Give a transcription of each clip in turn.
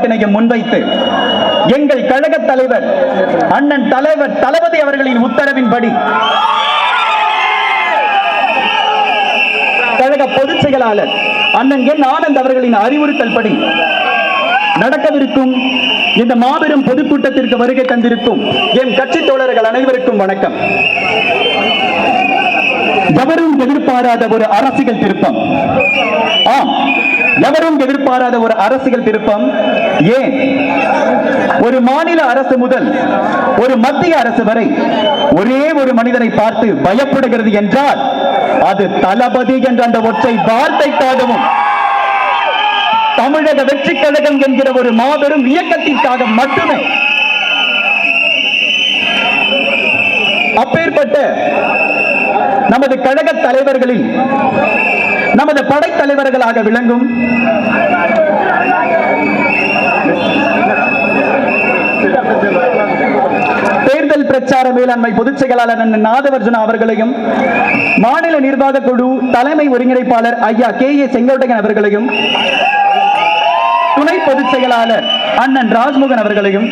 முன்வைத்து எங்கள் கழக தலைவர் அண்ணன் தலைவர் தளபதி அவர்களின் உத்தரவின்படி கழக பொதுச் செயலாளர் அண்ணன் என் ஆனந்த் அவர்களின் அறிவுறுத்தல் படி நடக்கவிருக்கும் இந்த மாபெரும் பொதுக்கூட்டத்திற்கு வருகை தந்திருக்கும் என் கட்சி தோழர்கள் அனைவருக்கும் வணக்கம். எவரும் எதிர்பாராத ஒரு அரசியல் திருப்பம். ஆம், எவரும் எதிர்பாராத ஒரு அரசியல் திருப்பம். ஏன், ஒரு மாநில அரசு முதல் ஒரு மத்திய அரசு வரை ஒரே ஒரு மனிதனை பார்த்து பயப்படுகிறது என்றால் அது தளபதி என்ற அந்த ஒற்றை வார்த்தைக்காகவும் தமிழக வெற்றி கழகம் என்கிற ஒரு மாபெரும் இயக்கத்திற்காக மட்டுமே. அப்பேற்பட்ட நமது கழக தலைவர்களில் நமது படைத்தலைவர்களாக விளங்கும் தேர்தல் பிரச்சார மேலாண்மை பொதுச் செயலாளர் நாதவர்ஜுனா அவர்களையும், மாநில நிர்வாக குழு தலைமை ஒருங்கிணைப்பாளர் ஐயா கே.ஏ. செங்கோட்டையன் அவர்களையும், துணை பொதுச் செயலாளர் அண்ணன் ராஜ்மோகன் அவர்களையும்,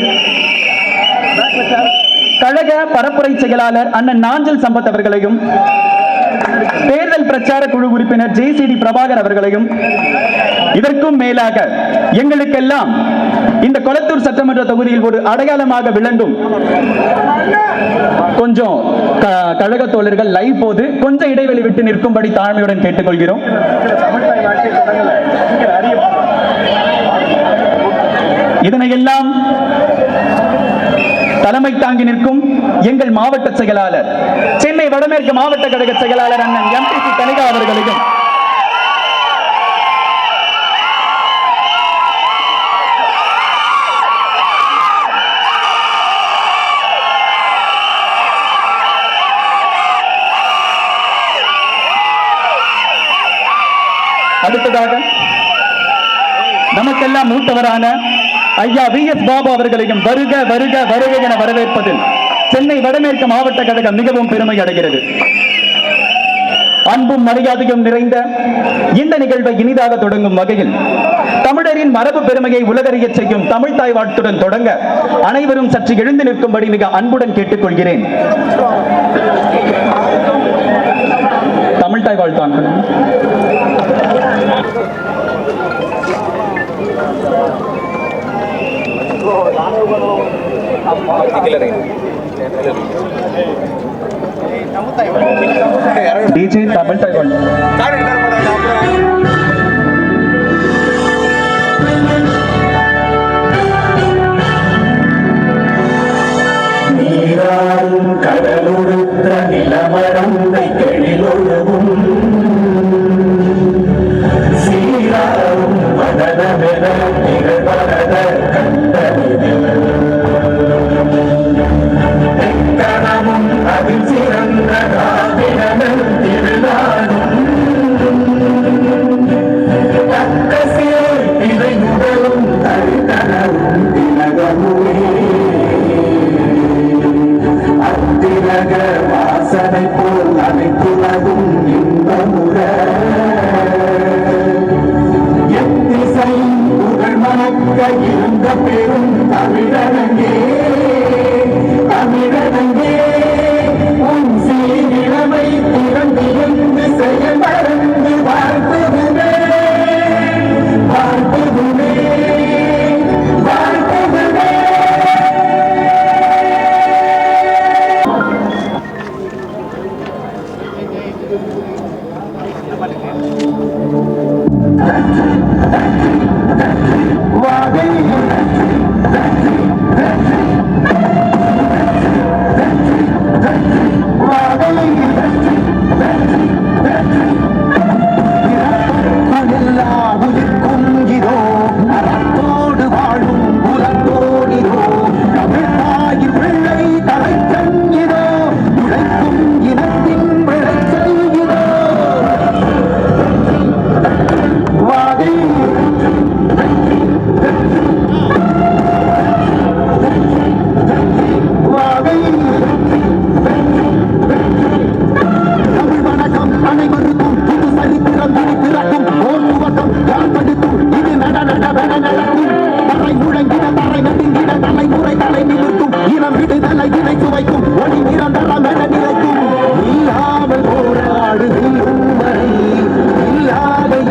கழக பரப்புரை செயலாளர் அண்ணன் நாஞ்சல் சம்பத் அவர்களையும், தேர்தல் பிரச்சார குழு உறுப்பினர் ஜே.சி.டி. பிரபாகர் அவர்களையும், இதற்கும் மேலாக எங்களுக்கெல்லாம் இந்த கொளத்தூர் சட்டமன்ற தொகுதியில் ஒரு அடையாளமாக விளங்கும் கொஞ்சம் கழக தோழர்கள் லைவ் போது கொஞ்சம் இடைவெளி விட்டு நிற்கும்படி தாழ்மையுடன் கேட்டுக்கொள்கிறோம். இதனையெல்லாம் தலைமை தாங்கி நிற்கும் எங்கள் மாவட்ட செயலாளர், சென்னை வடமேற்கு மாவட்ட கழக செயலாளர் அண்ணன் எம்.பி.சி. கனிகா அவர்களையும், அடுத்ததாக நமக்கெல்லாம் மூத்தவரான ஐயா வி.எஸ். பாபு அவர்களையும் வருக வருக வருக என வரவேற்பதில் சென்னை வடமேற்கு மாவட்ட கழகம் மிகவும் பெருமை அடைகிறது. அன்பும் மரியாதையும் நிறைந்த இந்த நிகழ்வை இனிதாக தொடங்கும் வகையில் தமிழரின் மரபு பெருமையை உலகறிய செய்யும் தமிழ் தாய் வாழ்த்துடன் தொடங்க அனைவரும் சற்று எழுந்து நிற்கும்படி மிக அன்புடன் கேட்டுக்கொள்கிறேன். தமிழ் தாய் வாழ்த்து. DJ தமிழ் தாய் வாழ்த்து. நீராடும் கடலொடுத்த நிலமடந்தை கெழிலொழுவும் சீராடும் மனதமென நிகழ்வரத கண்டனிதில் எக்கணமும் அதில் சிறந்த காவிரனல் திருநாடும் தக்கசில் இதை முதலும் தரிதனவும் திலகமுமே அத்திலக வாசனை போல் அனைத்துலகும் இன்பமுற எத்திசையும் புகழ் மணக்க இருந்த பெரும் தமிழனங்கே தமிழனங்கே உன் சீனிழமை திறந்திருந்து செயல் மறந்து வாழ்த்துதுமே வாழ்த்துதுமே வாழ்த்துதுமே. வாகை முழங்கிட தரை நடுங்கிட தலைமுறை தலை நிமிர்க்கும் இனம் விடுதலை இணை சுவைக்கும் ஒளி நிரந்தரம் என நிலைக்கும் இல்லாமல் போராடு வெல்லும் வரை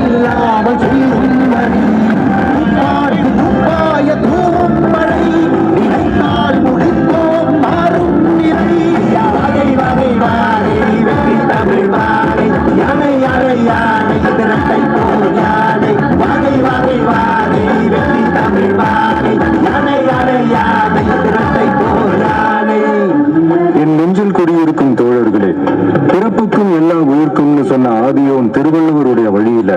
இல்லாமல் செல்லும் வரை துப்பாடு துப்பாய தூவும் மழை நினைத்தால் முடிப்போம் மாறும் நிலை யானை வரை வாரை வெற்றி தமிழ் வாரை யானை யாரை யானை திரட்டை போல் யானை வாரை வாரை வாரை வெற்றி தமிழ் வாரை யானை யாரை யானை திரட்டை போல் யானை. என் நெஞ்சில் குடியிருக்கும் தோழர்களே, பிறப்புக்கும் எல்லா உயிர்க்கும்னு சொன்ன ஆதியோன் திருவள்ளுவருடைய வழியில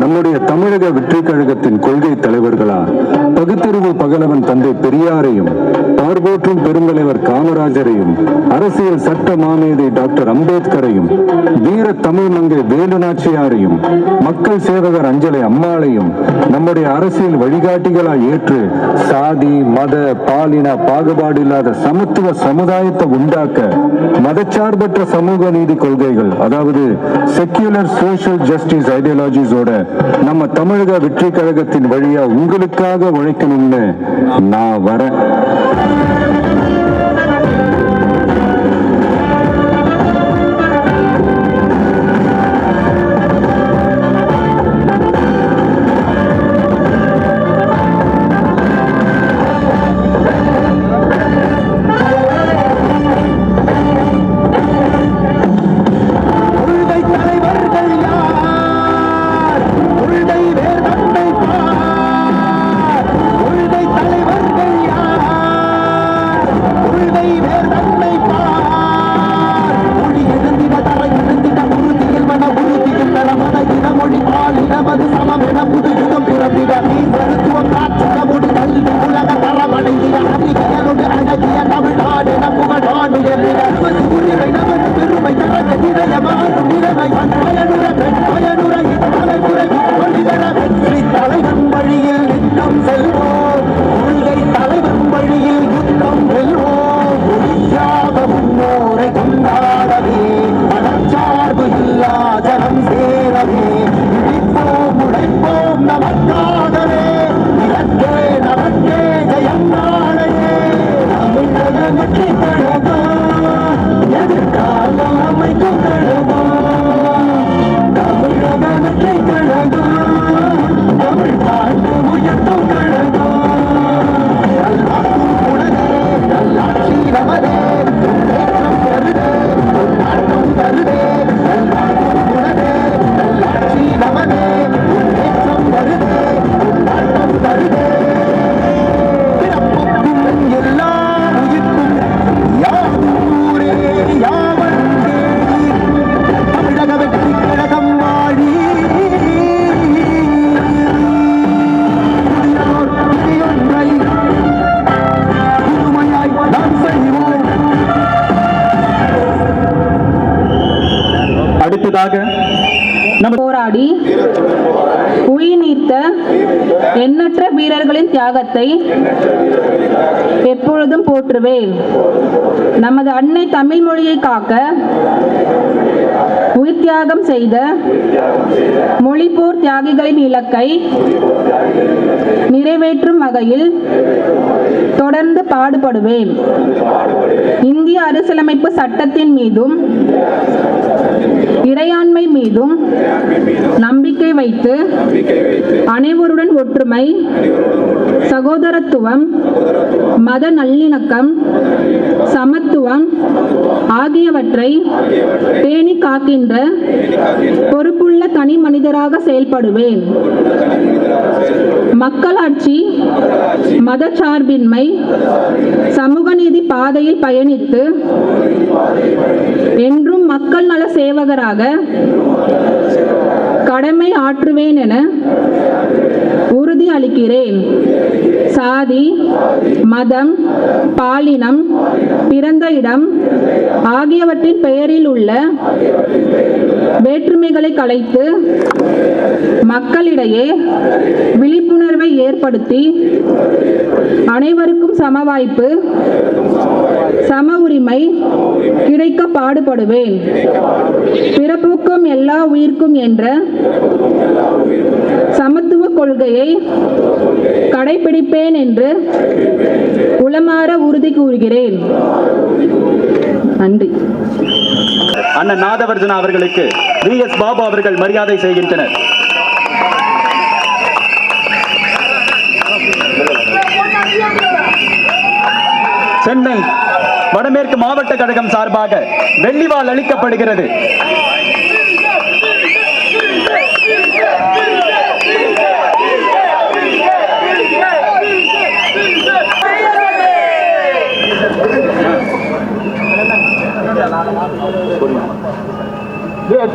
நம்முடைய தமிழக வெற்றி கழகத்தின் கொள்கை தலைவர்களா பகுத்தறிவு பகலவன் தந்தை பெரியாரையும் பார்போற்றும் பெருந்தலைவர் காமராஜரையும் அரசியல் சட்ட மாமேதை டாக்டர் அம்பேத்கரையும் வீர தமிழ் மங்கை வேலு நாச்சியாரையும் மக்கள் சேவகர் அஞ்சலை அம்மாளையும் நம்முடைய அரசியல் வழிகாட்டிகளாய் ஏற்று சாதி மத பாலின பாகுபாடு இல்லாத சமத்துவ சமுதாயத்தை உண்டாக்க மதச்சார்பற்ற சமூக நீதி கொள்கைகள், அதாவது செக்யூலர் சோஷியல் ஜஸ்டிஸ் ஐடியாலஜிஸோட நம்ம தமிழக வெற்றி கழகத்தின் வழியா உங்களுக்காக உழைக்கணும்னு நான் வரேன். போராடி உயிர் நீத்த எண்ணற்ற வீரர்களின் தியாகத்தை எப்பொழுதும் போற்றுவேன். நமது அன்னை தமிழ் மொழியை காக்க உயிர் தியாகம் செய்த மொழிப்போர் தியாகிகளின் இலக்கை நிறைவேற்றும் வகையில் தொடர்ந்து பாடுபடுவேன். இந்திய அரசியலமைப்பு சட்டத்தின் மீதும் இறையாண்மை மீதும் நம்பிக்கை வைத்து அனைவருடன் ஒற்றுமை, சகோதரத்துவம், மத நல்லிணக்கம், சமத்துவம் ஆகியவற்றை பேணி காக்கின்ற பொறுப்புள்ள தனி மனிதராக செயல்படுவேன். மக்களாட்சி, மதச்சார்பின்மை, சமூக நீதி பாதையில் பயணித்து என்றும் மக்கள் நல சேவகராக கடமை ஆற்றுவேன் என உறுதி அளிக்கிறேன். சாதி, மதம், பாலினம், பிறந்த இடம் ஆகியவற்றின் பெயரில் உள்ள வேற்றுமைகளை களைத்து மக்களிடையே விழிப்புணர்வை ஏற்படுத்தி அனைவருக்கும் சமவாய்ப்பு, சம உரிமை கிடைக்க பாடுபடுவேன். பிறப்புக்கும் எல்லா உயிர்க்கும் என்ற சமத்துவ கொள்கையை கடைபிடிப்பேன் என்று உளமாற உறுதி கூறுகிறேன். நன்றி. அண்ணன் நாதவர்ஜனா அவர்களுக்கு VS பாபு அவர்கள் மரியாதை செய்கின்றனர். சென்னை வடமேற்கு மாவட்ட கழகம் சார்பாக வெள்ளிவாள் அளிக்கப்படுகிறது. Yeah,